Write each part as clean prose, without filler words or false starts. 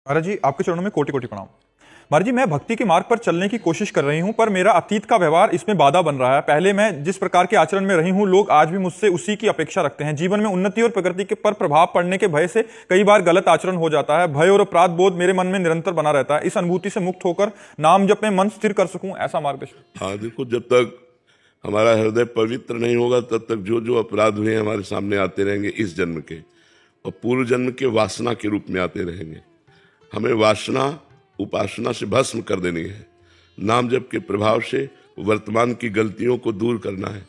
महाराज जी, आपके चरणों में कोटि कोटि प्रणाम। महाराज जी, मैं भक्ति के मार्ग पर चलने की कोशिश कर रही हूं, पर मेरा अतीत का व्यवहार इसमें बाधा बन रहा है। पहले मैं जिस प्रकार के आचरण में रही हूं, लोग आज भी मुझसे उसी की अपेक्षा रखते हैं। जीवन में उन्नति और प्रगति के पर प्रभाव पड़ने के भय से कई बार गलत आचरण हो जाता है। भय और अपराध बोध मेरे मन में निरंतर बना रहता है। इस अनुभूति से मुक्त होकर नाम जप में मन स्थिर कर सकूं, ऐसा मार्गदर्शन। हाँ, देखो, जब तक हमारा हृदय पवित्र नहीं होगा तब तक जो जो अपराध हुए हमारे सामने आते रहेंगे इस जन्म के, और पूर्व जन्म के वासना के रूप में आते रहेंगे। हमें वासना उपासना से भस्म कर देनी है। नाम जप के प्रभाव से वर्तमान की गलतियों को दूर करना है।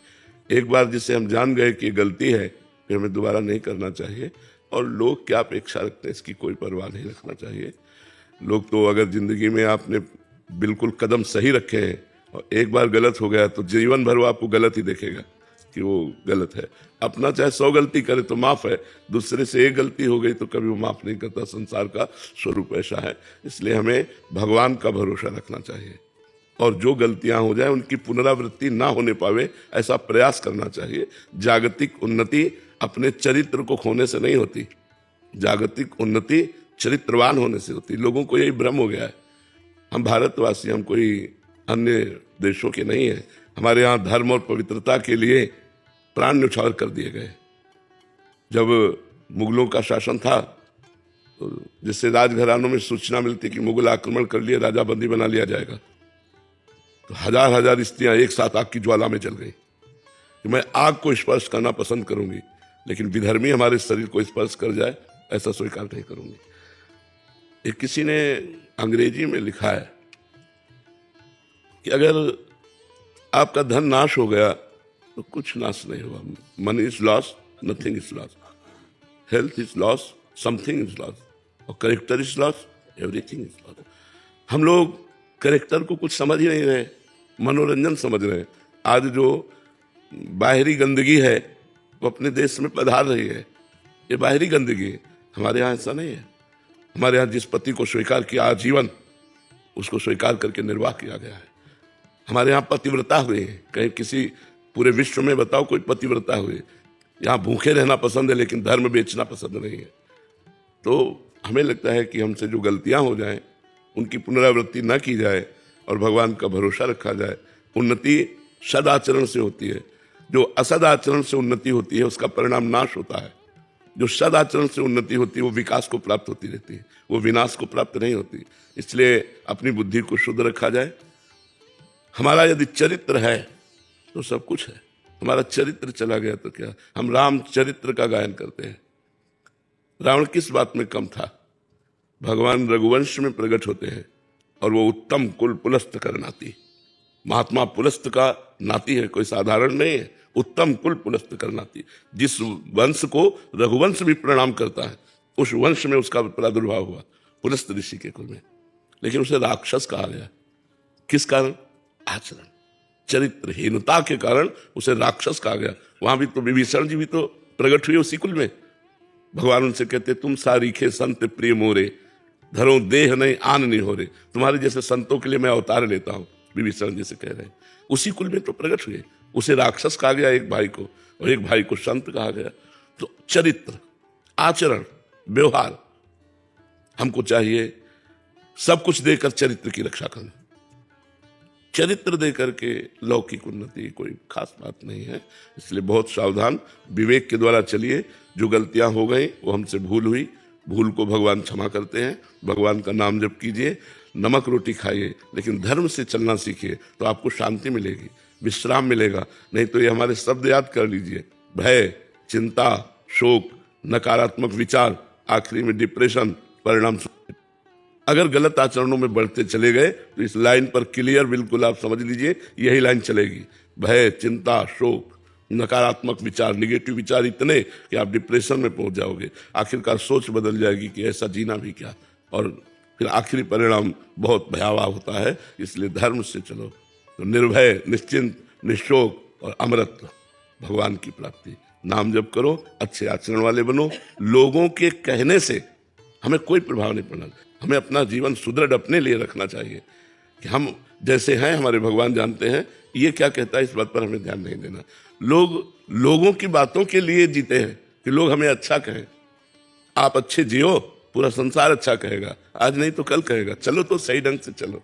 एक बार जिसे हम जान गए कि गलती है, फिर हमें दोबारा नहीं करना चाहिए। और लोग क्या अपेक्षा रखते हैं इसकी कोई परवाह नहीं रखना चाहिए। लोग तो अगर जिंदगी में आपने बिल्कुल कदम सही रखे हैं और एक बार गलत हो गया तो जीवन भर वो आपको गलत ही देखेगा कि वो गलत है। अपना चाहे 100 गलती करे तो माफ है, दूसरे से एक गलती हो गई तो कभी वो माफ नहीं करता। संसार का स्वरूप ऐसा है। इसलिए हमें भगवान का भरोसा रखना चाहिए और जो गलतियां हो जाए उनकी पुनरावृत्ति ना होने पावे ऐसा प्रयास करना चाहिए। जागतिक उन्नति अपने चरित्र को खोने से नहीं होती, जागतिक उन्नति चरित्रवान होने से होती। लोगों को यही भ्रम हो गया है। हम भारतवासी, हम कोई अन्य देशों के नहीं है। हमारे यहाँ धर्म और पवित्रता के लिए प्राण न्यौछावर कर दिए गए। जब मुगलों का शासन था तो जिससे राजघरानों में सूचना मिलती कि मुगल आक्रमण कर लिए, राजा बंदी बना लिया जाएगा, तो हजार हजार स्त्रियां एक साथ आग की ज्वाला में जल गई। मैं आग को स्पर्श करना पसंद करूंगी, लेकिन विधर्मी हमारे शरीर को स्पर्श कर जाए ऐसा स्वीकार नहीं करूंगी। एक किसी ने अंग्रेजी में लिखा है कि अगर आपका धन नाश हो गया तो कुछ नाश नहीं हुआ। Money is loss, nothing is loss. Health is loss, something is loss. और character is loss, everything is loss. हम लोग करेक्टर को कुछ समझ ही नहीं रहे, मनोरंजन समझ रहे हैं। आज जो बाहरी गंदगी है वो अपने देश में पधार रही है, ये बाहरी गंदगी है। हमारे यहाँ ऐसा नहीं है। हमारे यहाँ जिस पति को स्वीकार किया आजीवन, उसको स्वीकार करके निर्वाह किया गया है। हमारे यहाँ पतिव्रता हुई है। कहीं किसी पूरे विश्व में बताओ कोई पतिव्रता हुई? यहाँ भूखे रहना पसंद है लेकिन धर्म बेचना पसंद नहीं है। तो हमें लगता है कि हमसे जो गलतियां हो जाएं उनकी पुनरावृत्ति न की जाए और भगवान का भरोसा रखा जाए। उन्नति सदाचरण से होती है। जो असदाचरण से उन्नति होती है उसका परिणाम नाश होता है। जो सदाचरण से उन्नति होती है वो विकास को प्राप्त होती रहती है, वो विनाश को प्राप्त नहीं होती। इसलिए अपनी बुद्धि को शुद्ध रखा जाए। हमारा यदि चरित्र है तो सब कुछ है। हमारा चरित्र चला गया तो क्या? हम राम चरित्र का गायन करते हैं। रावण किस बात में कम था? भगवान रघुवंश में प्रकट होते हैं और वो उत्तम कुल पुलस्त कर नाती। महात्मा पुलस्त का नाती है, कोई साधारण नहीं है। उत्तम कुल पुलस्त कर नाती। जिस वंश को रघुवंश भी प्रणाम करता है उस वंश में उसका प्रादुर्भाव हुआ, पुलस्त ऋषि के कुल में। लेकिन उसे राक्षस कहा गया। किस कारण? आचरण, चरित्रहीनता के कारण उसे राक्षस कहा गया। वहां भी तो विभीषण जी भी तो प्रकट हुए उसी कुल में। भगवान उनसे कहते तुम सारीखे संत प्रिय मोरे, धरो देह नहीं आन नहीं हो रे। तुम्हारे जैसे संतों के लिए मैं अवतार लेता हूं, विभीषण जी से कह रहे हैं। उसी कुल में तो प्रकट हुए। उसे राक्षस कहा गया एक भाई को, और एक भाई को संत कहा गया। तो चरित्र, आचरण, व्यवहार हमको चाहिए। सब कुछ देकर चरित्र की रक्षा करना। चरित्र दे करके लौकिक उन्नति कोई खास बात नहीं है। इसलिए बहुत सावधान, विवेक के द्वारा चलिए। जो गलतियां हो गई वो हमसे भूल हुई, भूल को भगवान क्षमा करते हैं। भगवान का नाम जप कीजिए, नमक रोटी खाइए, लेकिन धर्म से चलना सीखिए तो आपको शांति मिलेगी, विश्राम मिलेगा। नहीं तो ये हमारे शब्द याद कर लीजिए: भय, चिंता, शोक, नकारात्मक विचार, आखिरी में डिप्रेशन, परिणाम। अगर गलत आचरणों में बढ़ते चले गए तो इस लाइन पर क्लियर बिल्कुल आप समझ लीजिए, यही लाइन चलेगी। भय, चिंता, शोक, नकारात्मक विचार, निगेटिव विचार इतने कि आप डिप्रेशन में पहुंच जाओगे। आखिरकार सोच बदल जाएगी कि ऐसा जीना भी क्या, और फिर आखिरी परिणाम बहुत भयावह होता है। इसलिए धर्म से चलो तो निर्भय, निश्चिंत, निशोक और अमरत्व, भगवान की प्राप्ति। नाम जप करो, अच्छे आचरण वाले बनो। लोगों के कहने से हमें कोई प्रभाव नहीं पड़ना। हमें अपना जीवन सुदृढ़ अपने लिए रखना चाहिए कि हम जैसे हैं हमारे भगवान जानते हैं। ये क्या कहता है इस बात पर हमें ध्यान नहीं देना। लोग लोगों की बातों के लिए जीते हैं कि लोग हमें अच्छा कहें। आप अच्छे जियो, पूरा संसार अच्छा कहेगा, आज नहीं तो कल कहेगा। चलो तो सही ढंग से चलो।